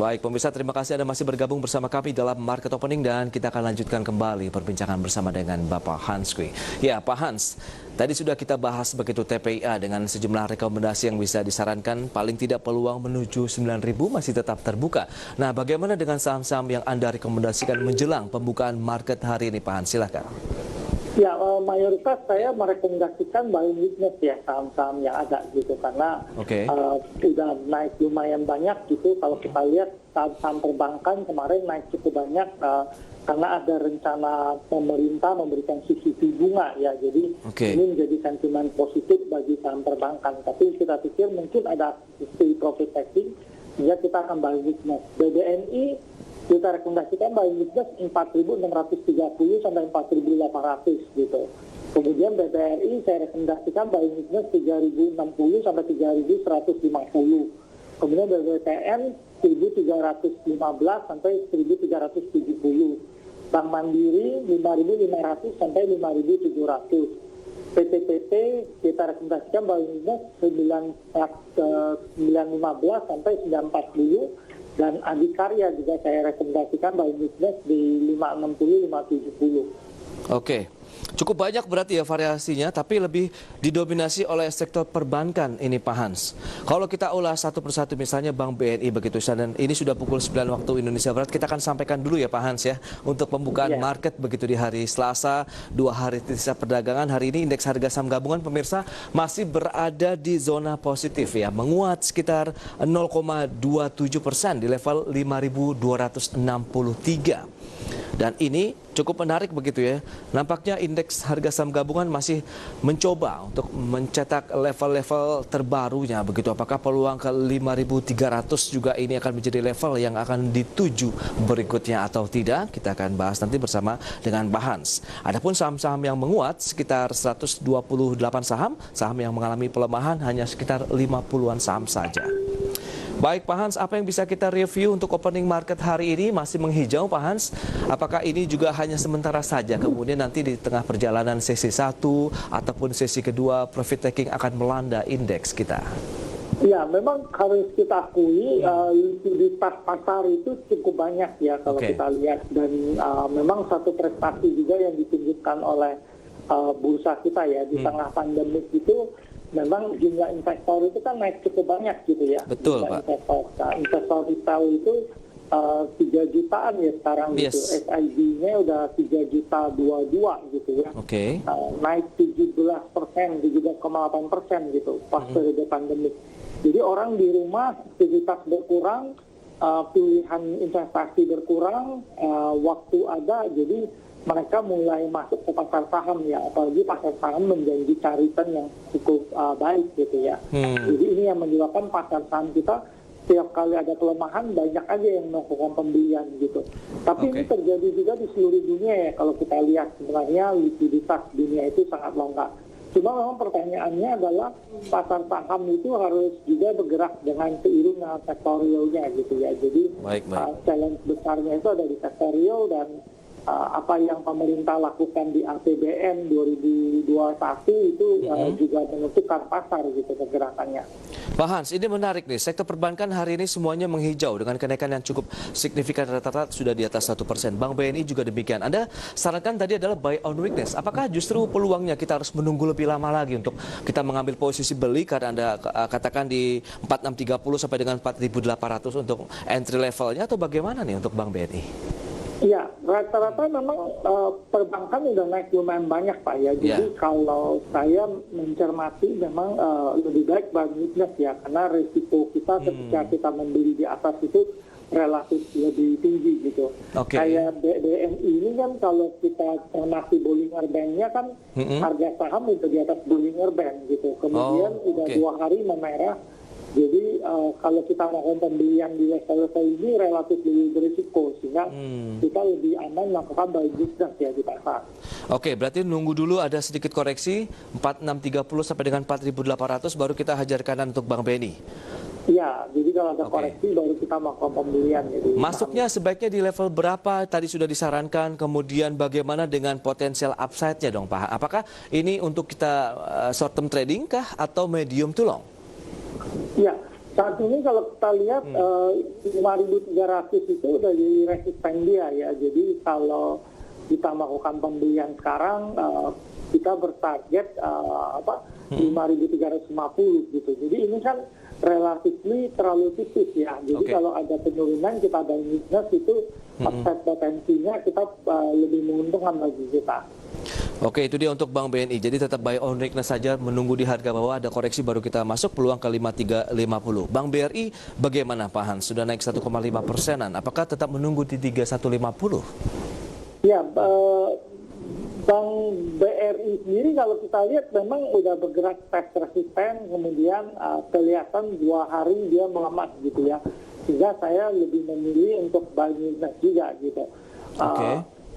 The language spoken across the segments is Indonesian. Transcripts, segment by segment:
Baik, pemirsa, terima kasih Anda masih bergabung bersama kami dalam Market Opening dan kita akan lanjutkan kembali perbincangan bersama dengan Bapak Hans Kui. Ya, Pak Hans, tadi sudah kita bahas begitu TPIA dengan sejumlah rekomendasi yang bisa disarankan, paling tidak peluang menuju 9.000 masih tetap terbuka. Nah, bagaimana dengan saham-saham yang Anda rekomendasikan menjelang pembukaan market hari ini, Pak Hans? Silakan. Ya, mayoritas saya merekomendasikan buying weakness ya saham-saham yang ada gitu karena udah naik lumayan banyak gitu. Kalau kita lihat saham-saham perbankan kemarin naik cukup banyak karena ada rencana pemerintah memberikan subsidi bunga ya. Jadi ini menjadi sentimen positif bagi saham perbankan. Tapi kita pikir mungkin ada sisi profit taking sehingga kita akan buying weakness. BBNI kita rekomendasikan buying weakness 4.630 sampai 4.800 gitu. Kemudian BBRI saya rekomendasikan buying weakness 3.060 sampai 3.150. Kemudian BBTN 1.315 sampai 1.370. Bank Mandiri 5.500 sampai 5.700. PTPT kita rekomendasikan buying weakness 915 sampai 940. Dan Adikarya juga saya rekomendasikan buying weakness di 560, 570. Oke, cukup banyak berarti ya variasinya, tapi lebih didominasi oleh sektor perbankan ini, Pak Hans. Kalau kita ulas satu persatu, misalnya Bank BNI begitu, dan ini sudah pukul 9 waktu Indonesia Barat, kita akan sampaikan dulu ya Pak Hans ya, untuk pembukaan market begitu di hari Selasa, 2 hari sisa perdagangan. Hari ini indeks harga saham gabungan pemirsa masih berada di zona positif ya, menguat sekitar 0,27% di level 5.263. Dan ini cukup menarik begitu ya. Nampaknya indeks harga saham gabungan masih mencoba untuk mencetak level-level terbarunya begitu. Apakah peluang ke 5.300 juga ini akan menjadi level yang akan dituju berikutnya atau tidak? Kita akan bahas nanti bersama dengan Pak Hans. Adapun saham-saham yang menguat sekitar 128 saham, saham yang mengalami pelemahan hanya sekitar 50-an saham saja. Baik Pak Hans, apa yang bisa kita review untuk opening market hari ini? Masih menghijau Pak Hans? Apakah ini juga hanya sementara saja? Kemudian nanti di tengah perjalanan sesi 1 ataupun sesi kedua profit taking akan melanda indeks kita? Ya, memang harus kita akui likuiditas pasar itu cukup banyak ya kalau kita lihat. Dan memang satu prestasi juga yang ditunjukkan oleh bursa kita ya di tengah pandemik itu. Memang jumlah investor itu kan naik cukup banyak gitu ya. Betul, Pak. Investor retail itu 3 jutaan ya sekarang gitu. SIB-nya udah 3.022 gitu ya. Naik 17%, 17,8% gitu pas periode pandemik. Jadi orang di rumah, aktivitas berkurang, pilihan investasi berkurang, waktu ada, jadi mereka mulai masuk ke pasar saham ya, apalagi pasar saham menjanjikan return yang cukup baik gitu ya. Jadi ini yang menyebabkan pasar saham kita setiap kali ada kelemahan banyak aja yang melakukan pembelian gitu. Tapi ini terjadi juga di seluruh dunia ya, kalau kita lihat sebenarnya likuiditas dunia itu sangat longgar. Cuma memang pertanyaannya adalah pasar saham itu harus juga bergerak dengan seiring dengan sektorialnya gitu ya. Jadi challenge besarnya itu ada di sektorial dan apa yang pemerintah lakukan di APBN 2021 itu juga menentukan pasar gitu pergerakannya. Pak Hans, ini menarik nih. Sektor perbankan hari ini semuanya menghijau dengan kenaikan yang cukup signifikan, rata-rata sudah di atas 1%. Bank BNI juga demikian. Anda sarankan tadi adalah buy on weakness. Apakah justru peluangnya kita harus menunggu lebih lama lagi untuk kita mengambil posisi beli karena Anda katakan di 4630 sampai dengan 4800 untuk entry levelnya, atau bagaimana nih untuk Bank BNI? Ya, rata-rata memang perbankan udah naik lumayan banyak Pak ya. Jadi kalau saya mencermati memang lebih baik buying weakness ya, karena risiko kita ketika kita membeli di atas itu relatif lebih tinggi gitu. Kayak BNI ini kan kalau kita cermati Bollinger Band-nya kan harga saham udah di atas Bollinger Band gitu. Kemudian udah 2 hari memerah. Jadi kalau kita melakukan pembelian di level-level ini relatif lebih berisiko, sehingga kita lebih aman melakukan buying weakness ya di pasar. Berarti nunggu dulu ada sedikit koreksi 4630 sampai dengan 4800 baru kita hajar kanan untuk Bank BNI. Iya, jadi kalau ada koreksi baru kita melakukan pembelian. Jadi masuknya sebaiknya di level berapa tadi sudah disarankan, kemudian bagaimana dengan potensial upside-nya dong Pak? Apakah ini untuk kita short term trading kah atau medium to long? Ya, Saat ini kalau kita lihat 5.300 itu udah jadi resisten dia ya. Jadi kalau kita melakukan pembelian sekarang kita bertarget 5.350 gitu. Jadi ini kan relatif terlalu tipis ya. Jadi kalau ada penurunan kita ada minus itu upside potensinya kita lebih menguntungkan bagi kita. Oke, itu dia untuk Bank BNI. Jadi tetap buy on weakness saja, menunggu di harga bawah, ada koreksi baru kita masuk, peluang ke 5350. Bank BRI bagaimana Pak Hans? Sudah naik 1,5%-an. Apakah tetap menunggu di 3150? Ya, Bank BRI sendiri kalau kita lihat memang udah bergerak test resisten, kemudian kelihatan 2 hari dia melemah gitu ya. Sehingga saya lebih memilih untuk buy weakness juga gitu.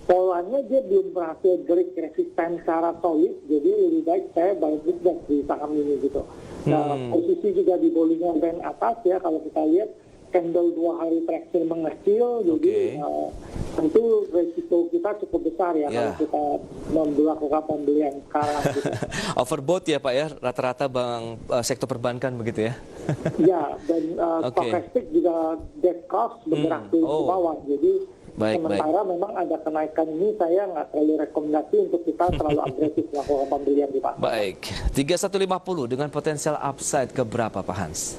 Polanya dia belum berhasil break resisten secara solid, jadi lebih baik saya buy weakness di saham ini gitu. Nah, posisi juga di Bollinger Band atas ya, kalau kita lihat candle 2 hari terakhir mengecil, jadi tentu resiko kita cukup besar ya kalau kita melakukan pembelian sekarang gitu. Overbought ya Pak ya, rata-rata sektor perbankan begitu ya? Ya, dan stokastik juga debt cost bergerak ke bawah, jadi sementara memang ada kenaikan ini, saya nggak terlalu rekomendasi untuk kita terlalu agresif melakukan pembelian di pasar. Baik, 3150 dengan potensial upside ke berapa Pak Hans?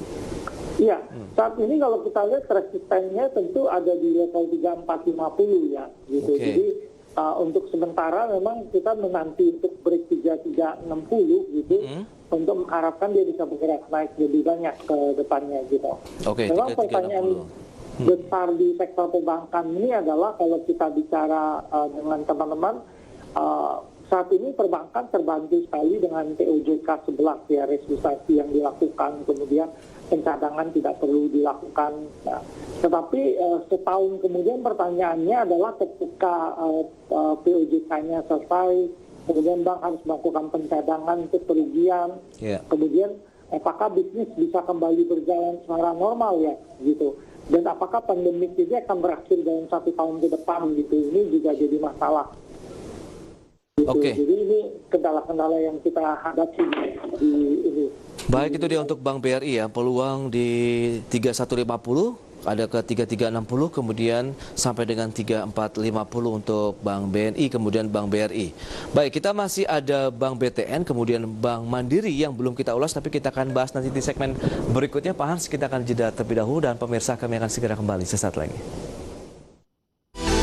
Iya, saat ini kalau kita lihat resistennya tentu ada di level 3450 ya, gitu. Jadi untuk sementara memang kita menanti untuk break 3360 gitu, untuk mengharapkan dia bisa bergerak naik lebih banyak ke depannya gitu. Memang pertanyaan besar di sektor perbankan ini adalah kalau kita bicara dengan teman-teman, saat ini perbankan terbantu sekali dengan POJK 11 ya, restrukturisasi yang dilakukan, kemudian pencadangan tidak perlu dilakukan. Nah, tetapi setahun kemudian pertanyaannya adalah ketika POJK-nya selesai, kemudian bank harus melakukan pencadangan untuk kerugian, kemudian apakah bisnis bisa kembali berjalan secara normal ya gitu. Dan apakah pandemik ini akan berakhir dalam 1 tahun ke depan gitu, ini juga jadi masalah. Gitu. Jadi ini kendala-kendala yang kita hadapi di ini. Baik, itu dia untuk Bank BRI ya, peluang di 3150, ada ke 3360, kemudian sampai dengan 3450 untuk Bank BNI, kemudian Bank BRI. Baik, kita masih ada Bank BTN, kemudian Bank Mandiri yang belum kita ulas, tapi kita akan bahas nanti di segmen berikutnya. Pak Hans, kita akan jeda terlebih dahulu dan pemirsa kami akan segera kembali sesaat lagi.